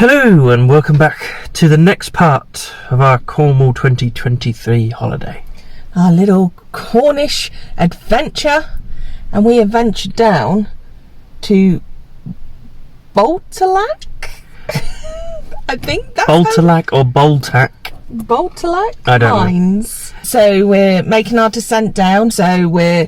Hello and welcome back to the next part of our Cornwall 2023 holiday. Our little Cornish adventure, and we adventured down to Botallack. I think that's Botallack or Botallack? Botallack I don't Mines. So we're making our descent down. So we're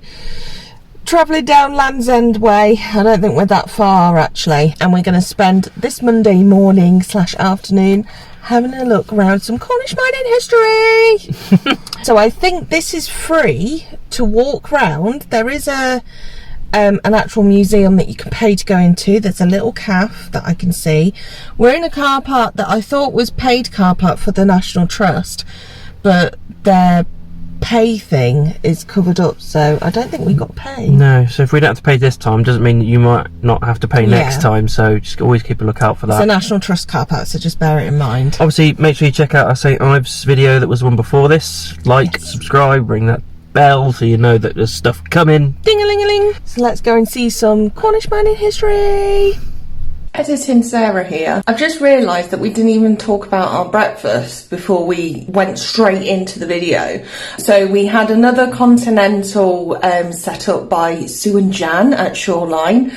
travelling down Land's End Way. I don't think we're that far actually, and we're going to spend this Monday morning / afternoon having a look around some Cornish mining history. So I think this is free to walk round. There is an actual museum that you can pay to go into. There's a little cafe that I can see. We're in a car park that I thought was paid car park for the National Trust, but their pay thing is covered up, so I don't think we got paid. No, so if we don't have to pay this time, doesn't mean that you might not have to pay next time, so just always keep a lookout for that. It's a National Trust car park, so just bear it in mind. Obviously, make sure you check out our St Ives video that was the one before this. Like, subscribe, ring that bell so you know that there's stuff coming. Ding-a-ling-a-ling. So let's go and see some Cornish mining history. Editing Sarah here. I've just realised that we didn't even talk about our breakfast before we went straight into the video. So we had another continental set up by Sue and Jan at Shoreline.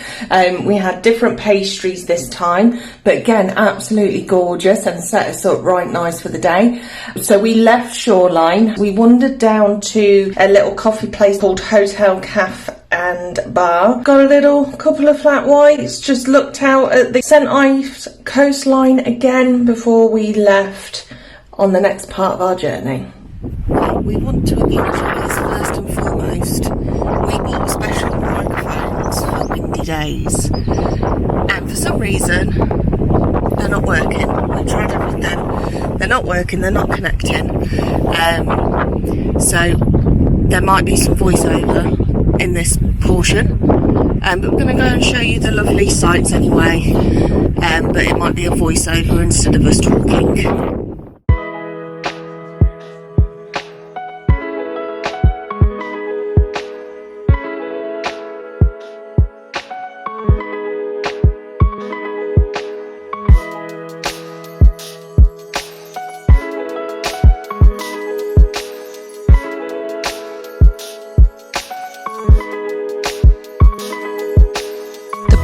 We had different pastries this time, but again, absolutely gorgeous and set us up right nice for the day. So we left Shoreline. We wandered down to a little coffee place called Hotel Cafe and Bar. Got a little couple of flat whites, just looked out at the St Ives coastline again before we left on the next part of our journey. We want to apologise first and foremost. We bought special microphones for windy days, and for some reason they're not working. We tried everything. They're not working, they're not connecting. So there might be some voiceover in this portion, but we're going to go and show you the lovely sights anyway, but it might be a voiceover instead of us talking.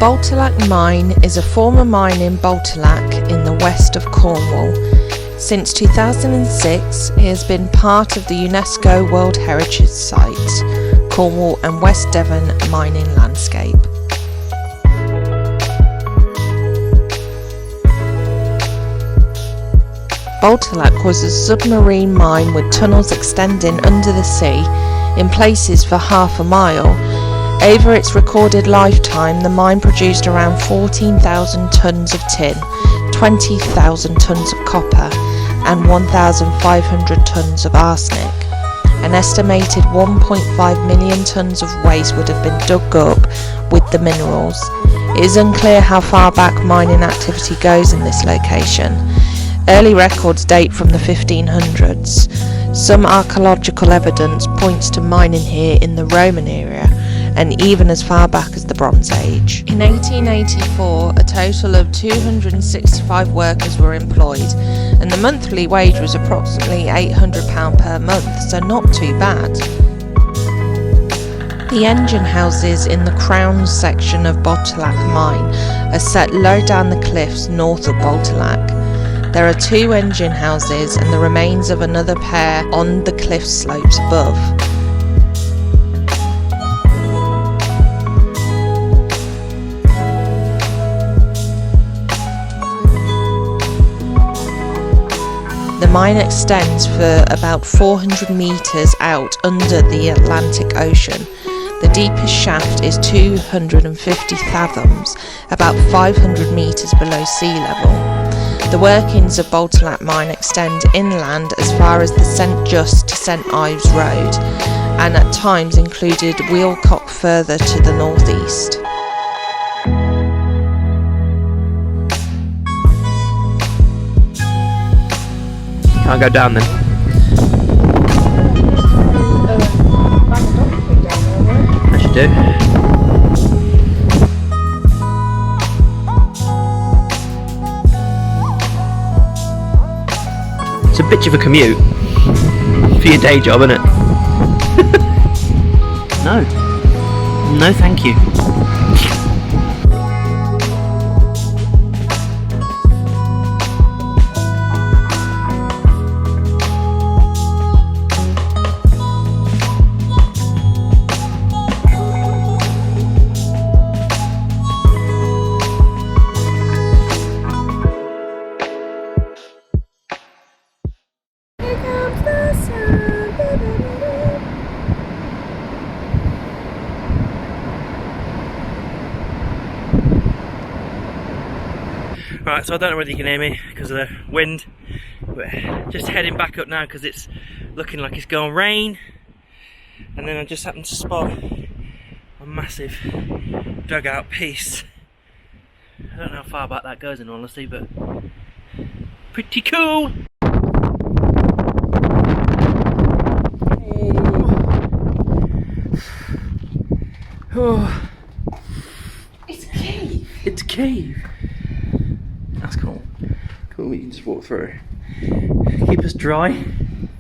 Botallack Mine is a former mine in Botallack in the west of Cornwall. Since 2006, it has been part of the UNESCO World Heritage Site, Cornwall and West Devon mining landscape. Botallack was a submarine mine with tunnels extending under the sea, in places for half a mile. Over its recorded lifetime, the mine produced around 14,000 tonnes of tin, 20,000 tonnes of copper, and 1,500 tonnes of arsenic. An estimated 1.5 million tonnes of waste would have been dug up with the minerals. It is unclear how far back mining activity goes in this location. Early records date from the 1500s. Some archaeological evidence points to mining here in the Roman era, and even as far back as the Bronze Age. In 1884, a total of 265 workers were employed, and the monthly wage was approximately £800 per month, so not too bad. The engine houses in the Crown section of Botallack Mine are set low down the cliffs north of Botallack. There are 2 engine houses and the remains of another pair on the cliff slopes above. The mine extends for about 400 metres out under the Atlantic Ocean. The deepest shaft is 250 fathoms, about 500 metres below sea level. The workings of Botallack Mine extend inland as far as the St Just to St Ives Road, and at times included Wheelcock further to the northeast. Can't go down then. I should do. Bitch of a commute for your day job, isn't it? No. No, thank you. Right, so I don't know whether you can hear me because of the wind. We're just heading back up now because it's looking like it's going to rain. And then I just happened to spot a massive dugout piece. I don't know how far back that goes in all honesty, but pretty cool. Oh. It's a cave. It's a cave. That's cool. Cool, we can just walk through. Keep us dry,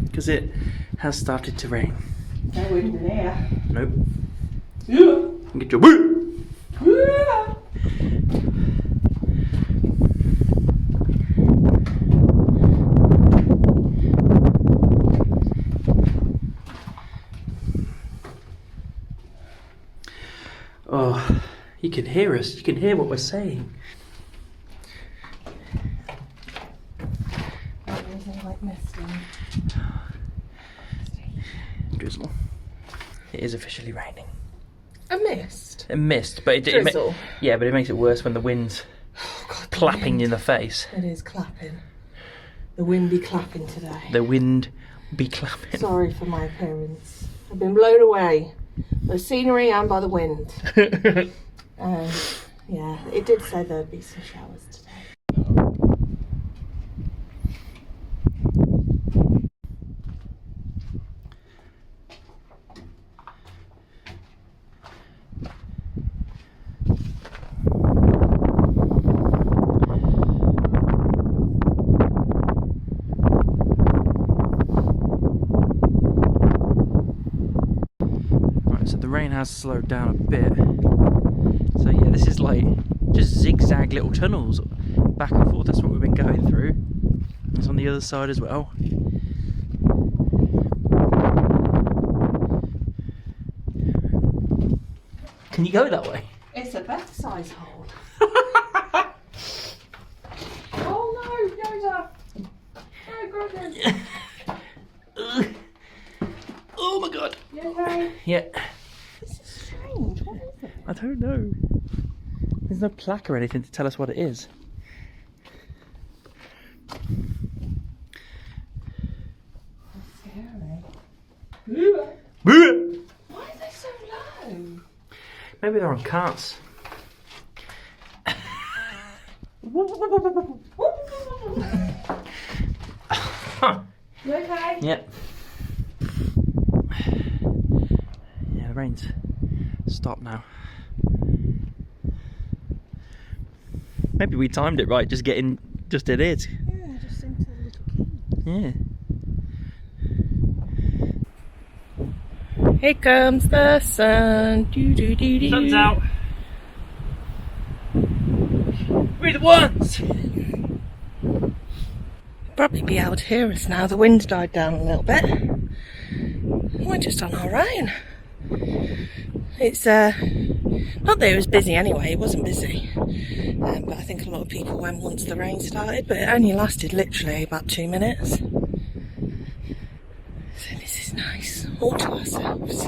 because it has started to rain. No wind in here. Nope. Yeah. Get your boot. Yeah. Oh, you can hear us. You can hear what we're saying. Drizzle. It is officially raining. A mist? A mist, but Drizzle? yeah, but it makes it worse when the wind's clapping in the face. It is clapping. The wind be clapping today. The wind be clapping. Sorry for my appearance. I've been blown away by the scenery and by the wind. Yeah, it did say there'd be some showers today. So the rain has slowed down a bit. So yeah, this is like just zigzag little tunnels back and forth. That's what we've been going through. It's on the other side as well. Can you go that way? It's a better size hole. Oh no, Yoda! Oh goodness! Oh my god! You okay? Yeah. This is strange. What is it? I don't know. There's no plaque or anything to tell us what it is. Scary. Why are they so low? Maybe they're on carts. You okay? Yep. Yeah, the rain's stopped now. Maybe we timed it right, just it is. Yeah, just into the little key. Yeah. Here comes the sun. Doo, doo, doo, doo. Sun's out. We're the ones! Probably be able to hear us now. The wind's died down a little bit. We're just on our own. It's not that it was busy anyway. It wasn't busy, but I think a lot of people went once the rain started. But it only lasted literally about 2 minutes. So this is nice, all to ourselves.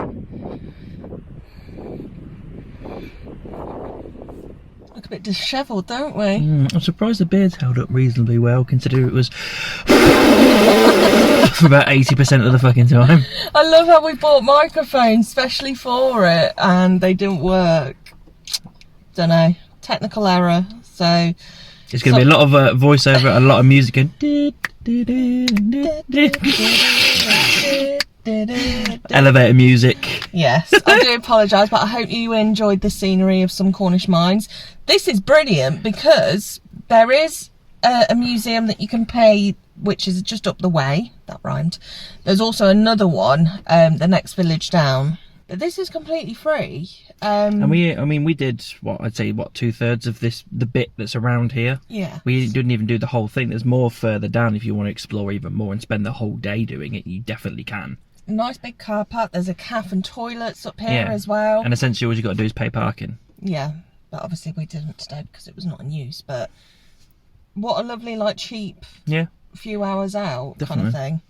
Look a bit dishevelled, don't we? I'm surprised the beard's held up reasonably well, considering it was for about 80% of the fucking time. I love how we bought microphones specially for it and they didn't work. Don't know, technical error. So it's going to be a lot of voiceover, a lot of music and elevator music. Yes, I do apologise, but I hope you enjoyed the scenery of some Cornish mines. This is brilliant because there is a museum that you can pay, which is just up the way. That rhymed. There's also another one, the next village down. But this is completely free. And we did what I'd say 2/3 of the bit that's around here. Yeah. We didn't even do the whole thing. There's more further down if you want to explore even more and spend the whole day doing it. You definitely can. Nice big car park. There's a cafe and toilets up here as well. And essentially all you got to do is pay parking. Yeah, but obviously we didn't today because it was not in use. But what a lovely, like, cheap few hours out kind of thing.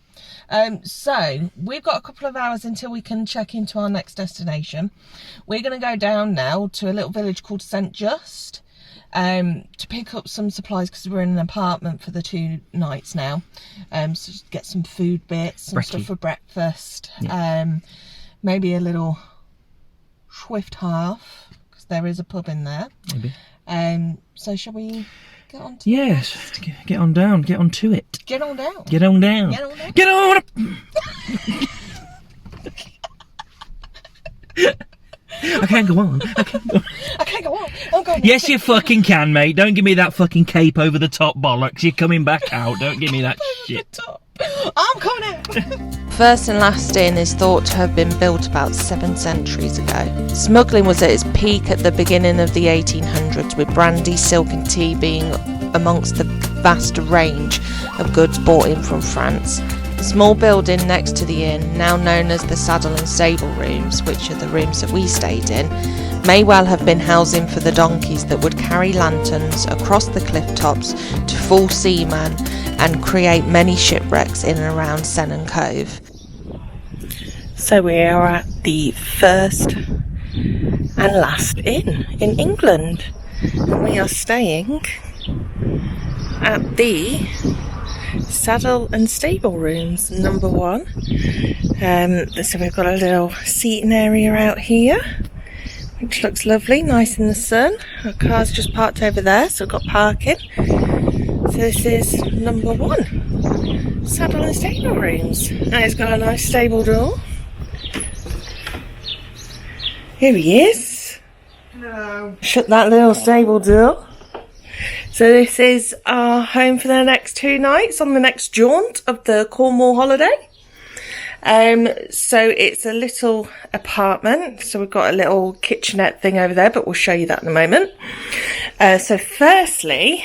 So we've got a couple of hours until we can check into our next destination. We're going to go down now to a little village called St Just to pick up some supplies because we're in an apartment for the 2 nights now. So just get some food bits, some stuff for breakfast, maybe a little Swift half because there is a pub in there. Maybe. So shall we get on to get on down, get on to it. Get on down. Get on down. Get on down. Get on up. I can't go on. I can't go on. I'm going. Yes, you fucking can, mate. Don't give me that fucking cape over the top bollocks. You're coming back out. Don't give me that shit. I'm coming out. First and last inn is thought to have been built about 7 centuries ago. Smuggling was at its peak at the beginning of the 1800s, with brandy, silk and tea being amongst the vast range of goods brought in from France. The small building next to the inn, now known as the saddle and stable rooms, which are the rooms that we stayed in, may well have been housing for the donkeys that would carry lanterns across the cliff tops to fool seamen and create many shipwrecks in and around Sennan Cove. So we are at the first and last inn in England, and we are staying at the Saddle and Stable Rooms, number 1. So we've got a little seating area out here, which looks lovely, nice in the sun. Our car's just parked over there, so we've got parking. So this is number 1, Saddle and Stable Rooms. Now it's got a nice stable door. Here he is. Hello. Shut that little stable door. So this is our home for the next 2 nights on the next jaunt of the Cornwall holiday. So it's a little apartment. So we've got a little kitchenette thing over there, but we'll show you that in a moment. So firstly,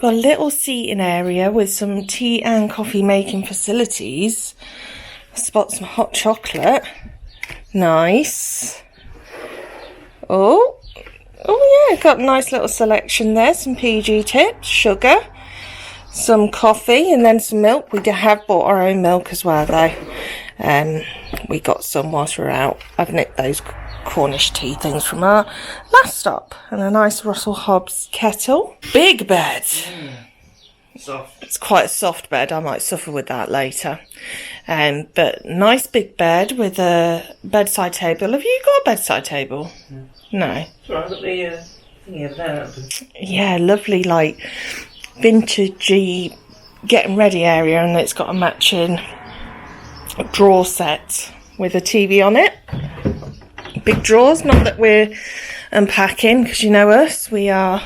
got a little seating area with some tea and coffee making facilities. Spot some hot chocolate. Nice. Oh yeah, got a nice little selection there. Some PG tips, sugar, some coffee and then some milk. We have bought our own milk as well though. We got some whilst we were out. I've nicked those Cornish tea things from our last stop. And a nice Russell Hobbs kettle. Big bed. Soft. It's quite a soft bed. I might suffer with that later. But nice big bed with a bedside table. Have you got a bedside table? No. It's alright, I've got the thingy over there. Yeah, lovely, like, vintagey getting ready area, and it's got a matching drawer set with a TV on it. Big drawers, not that we're unpacking, because you know us, we are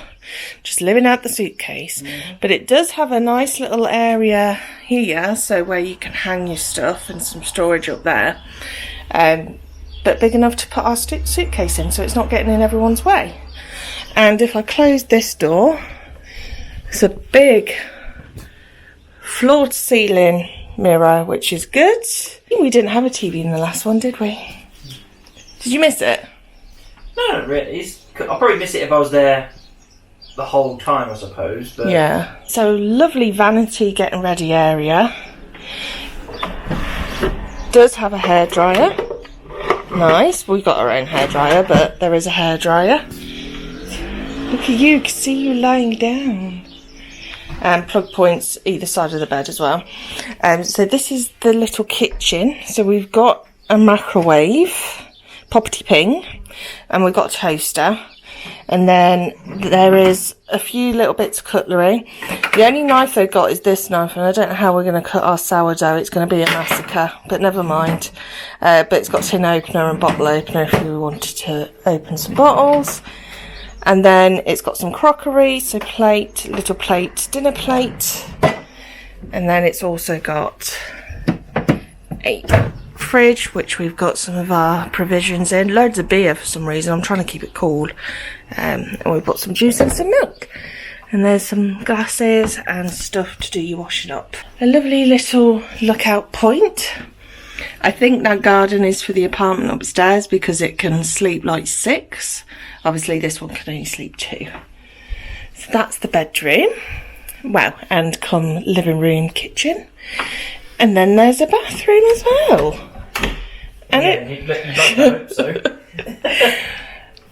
just living out the suitcase. But it does have a nice little area here, so where you can hang your stuff and some storage up there. But big enough to put our suitcase in, so it's not getting in everyone's way. And if I close this door, it's a big floor-to-ceiling mirror, which is good. We didn't have a TV in the last one, did we? Did you miss it? No, not really. I'll probably miss it if I was there the whole time, I suppose. But yeah. So lovely vanity getting ready area. Does have a hairdryer. Nice. We got our own hairdryer, but there is a hairdryer. Look at you, can see you lying down. And plug points either side of the bed as well. So this is the little kitchen. So we've got a microwave, poppity ping, and we've got a toaster. And then there is a few little bits of cutlery. The only knife they've got is this knife, and I don't know how we're going to cut our sourdough. It's going to be a massacre, but never mind. But it's got tin opener and bottle opener if you wanted to open some bottles. And then it's got some crockery, so plate, little plate, dinner plate. And then it's also got a fridge, which we've got some of our provisions in. Loads of beer for some reason. I'm trying to keep it cool. And we've got some juice and some milk. And there's some glasses and stuff to do your washing up. A lovely little lookout point. I think that garden is for the apartment upstairs because it can sleep like 6. Obviously this one can only sleep 2. So that's the bedroom. Well, and come living room, kitchen. And then there's a bathroom as well. And you'd like to hope so.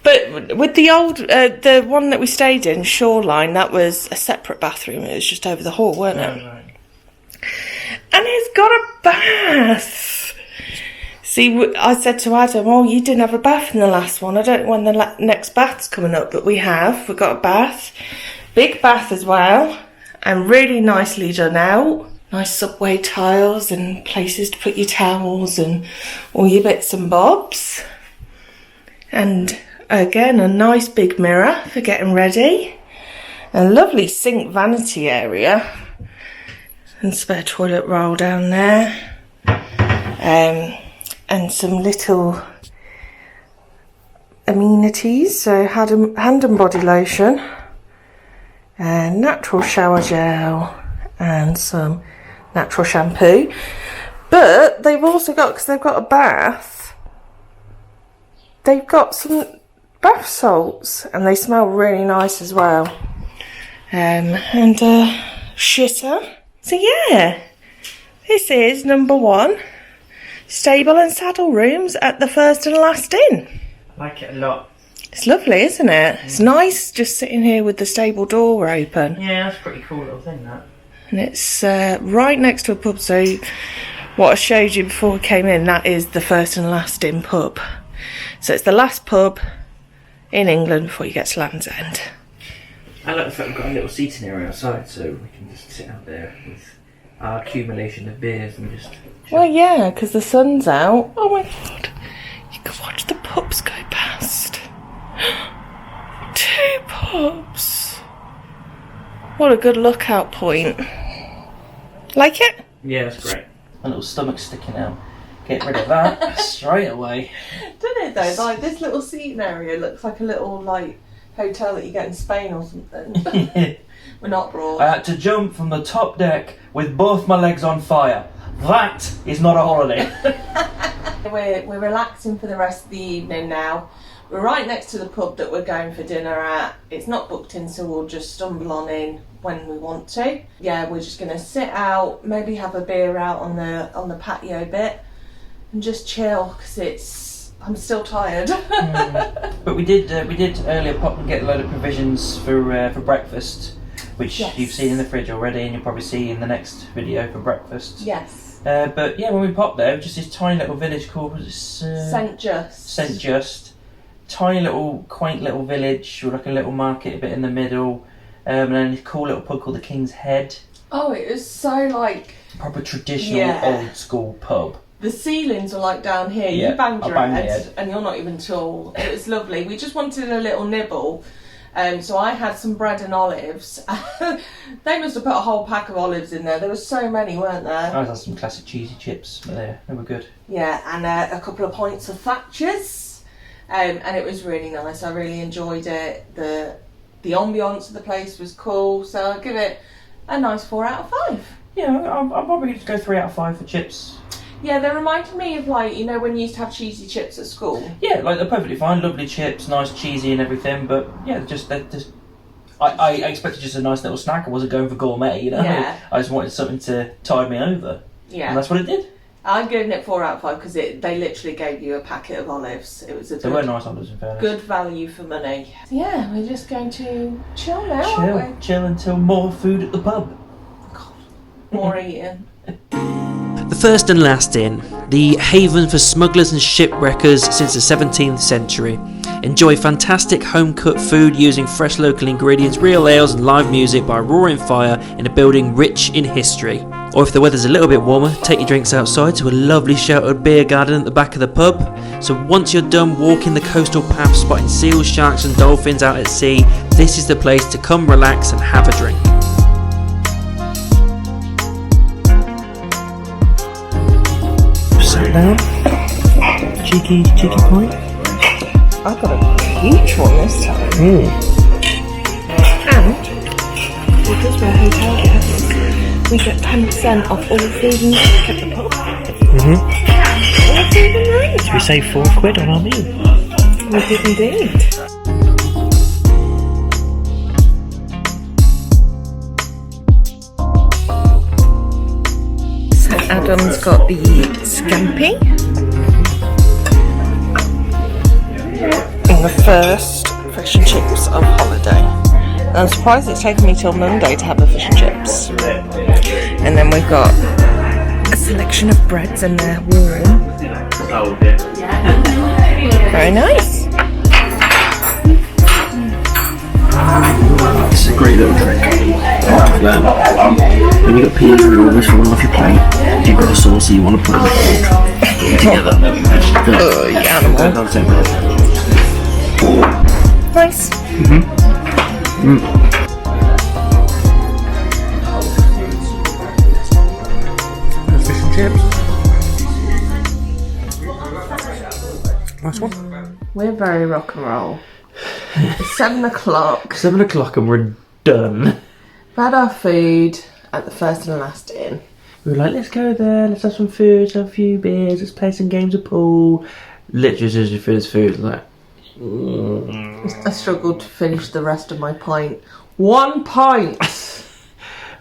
But with the old, the one that we stayed in, Shoreline, that was a separate bathroom. It was just over the hall, weren't it? Right. And it's got a bath. See, I said to Adam, oh, you didn't have a bath in the last one. I don't know when the next bath's coming up, but we have. We've got a bath. Big bath as well. And really nicely done out. Nice subway tiles and places to put your towels and all your bits and bobs. And again, a nice big mirror for getting ready. A lovely sink vanity area. And spare toilet roll down there. And some little amenities. So hand and body lotion. And natural shower gel. And some natural shampoo. But they've also got, because they've got a bath, they've got some bath salts, and they smell really nice as well. And shitter. So yeah, this is number 1, stable and saddle rooms at the First and Last Inn. I like it a lot. It's lovely, isn't it? It's nice just sitting here with the stable door open. Yeah, that's a pretty cool little thing, that. And it's right next to a pub, so what I showed you before we came in, that is the First and Last Inn pub. So it's the last pub in England before you get to Land's End. I like the fact we've got a little seating area outside, so we can just sit out there with our accumulation of beers and just... Well, yeah, because the sun's out. Oh my god, you can watch the pubs go past. 2 pubs. What a good lookout point. Like it? Yeah, that's great. A little stomach sticking out. Get rid of that straight away. Doesn't it though? Like this little seating area looks like a little like hotel that you get in Spain or something. We're not abroad. I had to jump from the top deck with both my legs on fire. That is not a holiday. We're relaxing for the rest of the evening now. We're right next to the pub that we're going for dinner at. It's not booked in, so we'll just stumble on in when we want to. Yeah, we're just gonna sit out, maybe have a beer out on the patio bit, and just chill because I'm still tired. But we did earlier pop and get a load of provisions for breakfast, which you've seen in the fridge already, and you'll probably see in the next video for breakfast. Yes. But yeah, when we popped there, just this tiny little village called St. Just. St. Just. Tiny little quaint little village with like a little market a bit in the middle, and then a cool little pub called the King's Head. Oh, it was so like proper traditional old school pub. The ceilings were like down here. Yeah, you banged I your banged head and you're not even tall. It was lovely. We just wanted a little nibble. So I had some bread and olives. They must have put a whole pack of olives in there. There were so many, weren't there? I had some classic cheesy chips, but they were good. Yeah, and a couple of pints of Thatcher's. And it was really nice. I really enjoyed it. The ambience of the place was cool. So I'll give it a nice 4 out of 5. Yeah, I'll probably just go 3 out of 5 for chips. Yeah, they reminded me of like, you know, when you used to have cheesy chips at school. Yeah, like they're perfectly fine, lovely chips, nice cheesy and everything. But yeah, I expected just a nice little snack. I wasn't going for gourmet, you know. Yeah. I just wanted something to tide me over. Yeah. And that's what it did. I'm giving it 4 out of 5 because they literally gave you a packet of olives. It was They were nice olives in fairness. Good value for money. So yeah, we're just going to chill now, aren't we? Chill until more food at the pub. God, more eating. The First and Last Inn, the haven for smugglers and shipwreckers since the 17th century. Enjoy fantastic home-cooked food using fresh local ingredients, real ales and live music by roaring fire in a building rich in history. Or if the weather's a little bit warmer, take your drinks outside to a lovely sheltered beer garden at the back of the pub. So once you're done walking the coastal path spotting seals, sharks and dolphins out at sea, this is the place to come relax and have a drink. Sat down. Cheeky pint. I got a huge one this time. And because we're hotel guests, we get 10% off all food and drink at the pub. All food and drink. We save £4 on our meal. We did indeed. So Adam's got the scampi. And the first fish and chips of holiday. And I'm surprised it's taken me till Monday to have the fish and chips. And then we've got a selection of breads and they're warm. Very nice. This is a great little trick. When you've got peas and always falling off your plate, if you've got a sauce you want to put it together. Oh, you animal. Nice. Fish and chips. Nice one. We're very rock and roll. It's 7 o'clock. 7 o'clock and we're done. We've had our food at the first and last inn. We were like, let's go there, let's have some food, have a few beers, let's play some games of pool. Literally as soon as you finish food, like... I struggled to finish the rest of my pint. 1 pint!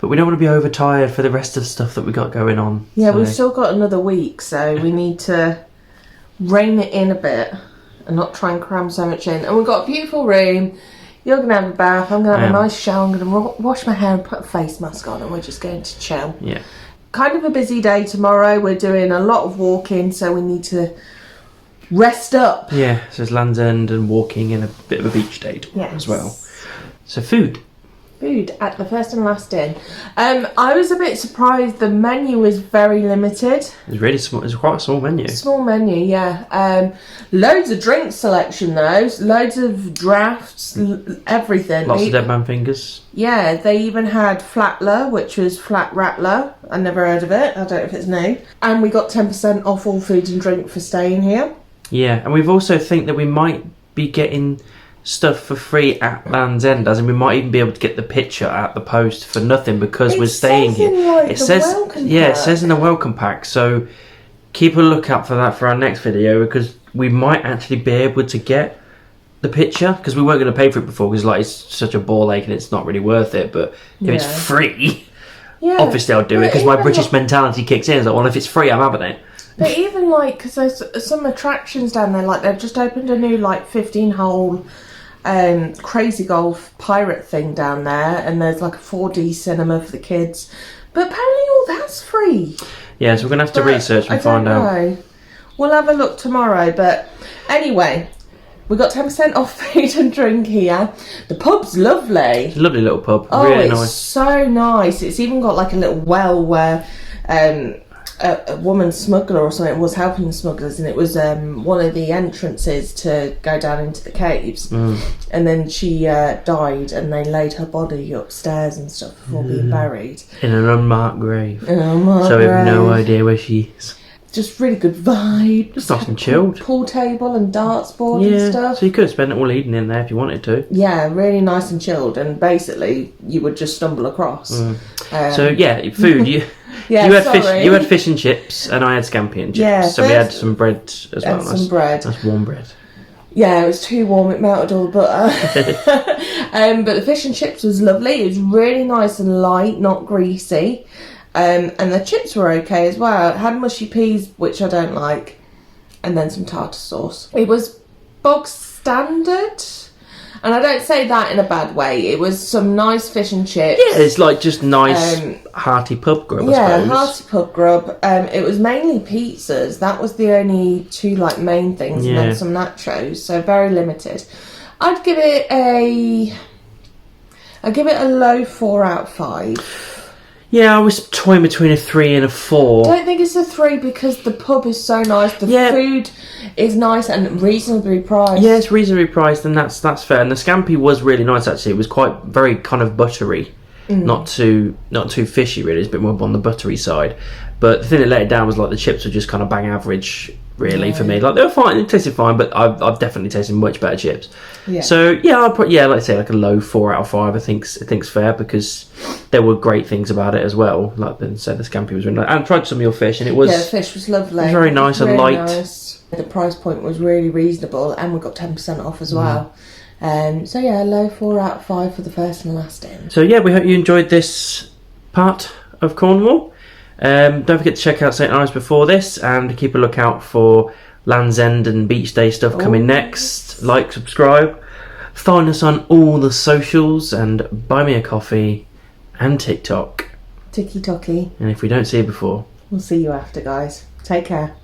But we don't want to be overtired for the rest of the stuff that we got going on. Yeah, so. we've still got another week, so we need to rein it in a bit and not try and cram so much in. And we've got a beautiful room. You're going to have a bath, I'm going to have a nice shower, I'm going to wash my hair and put a face mask on and we're just going to chill. Yeah. Kind of a busy day tomorrow. We're doing a lot of walking, so we need to rest up. Yeah, so it's Land's End and walking and a bit of a beach day as well. So food. Food at the first and last inn. I was a bit surprised. The menu was very limited. It's really small. It's quite a small menu. Small menu, yeah. Loads of drink selection though. Loads of drafts, everything. Lots of dead man fingers. Yeah, they even had Flatler, which was Flat Rattler. I never heard of it. I don't know if it's new. And we got 10% off all food and drink for staying here. Yeah, and we've also think that we might be getting stuff for free at Land's End, as in we might even be able to get the picture at the post for nothing because we're staying here. It says in the welcome pack, so keep a lookout for that for our next video because we might actually be able to get the picture because we weren't going to pay for it before because like it's such a ball ache and it's not really worth it, but if it's free, obviously I'll do it because my British mentality kicks in. It's like, well, if it's free, I'm having it. But even like, because there's some attractions down there, like they've just opened a new like 15-hole crazy golf pirate thing down there, and there's like a 4D cinema for the kids. But apparently all that's free. Yeah, so we're gonna have to research and find out. We'll have a look tomorrow. But anyway, we got 10% off food and drink here. The pub's lovely. It's a lovely little pub. Oh, really it's nice. So nice. It's even got like a little well where a woman smuggler or something was helping the smugglers, and it was one of the entrances to go down into the caves. And then she died, and they laid her body upstairs and stuff before being buried In an unmarked grave. So So we have no idea where she is. Just really good vibe. Just nice and chilled. Pool table and darts board and stuff. So you could have spent it all evening in there if you wanted to. Yeah, really nice and chilled, and basically you would just stumble across. So yeah, food. You had fish and chips, and I had scampi and chips. Yeah, so we had some bread as well. Some bread. Nice warm bread. Yeah, it was too warm, it melted all the butter. But the fish and chips was lovely. It was really nice and light, not greasy. And the chips were okay as well. It had mushy peas, which I don't like, and then some tartar sauce. It was bog standard, and I don't say that in a bad way. It was some nice fish and chips. Yeah, it's like just nice, hearty pub grub, I suppose. Yeah, hearty pub grub. It was mainly pizzas. That was the only two like main things, and then some nachos. So very limited. I'd give it a low 4 out of 5. Yeah, I was toying between a 3 and a 4. I don't think it's a 3 because the pub is so nice. The food is nice and reasonably priced. Yeah, it's reasonably priced, and that's fair. And the scampi was really nice actually. It was very kind of buttery, not too fishy really. It's a bit more on the buttery side. But the thing that let it down was like the chips were just kind of bang average really for me. Like they were fine, they tasted fine, but I've definitely tasted much better chips. Yeah. So yeah, I'll put like I say, like a low 4 out of 5. I think's fair because there were great things about it as well. Like I said, the scampi was really nice. And I tried some of your fish, and it was the fish was lovely. It was very nice and light. Nice. The price point was really reasonable, and we got 10% off as well. So yeah, low 4 out of 5 for the first and last in. So yeah, we hope you enjoyed this part of Cornwall. Don't forget to check out St Ives before this, and keep a lookout for Land's End and Beach Day stuff coming next. Like, subscribe, find us on all the socials, and buy me a coffee and TikTok. Tiki-toki. And if we don't see you before, we'll see you after, guys. Take care.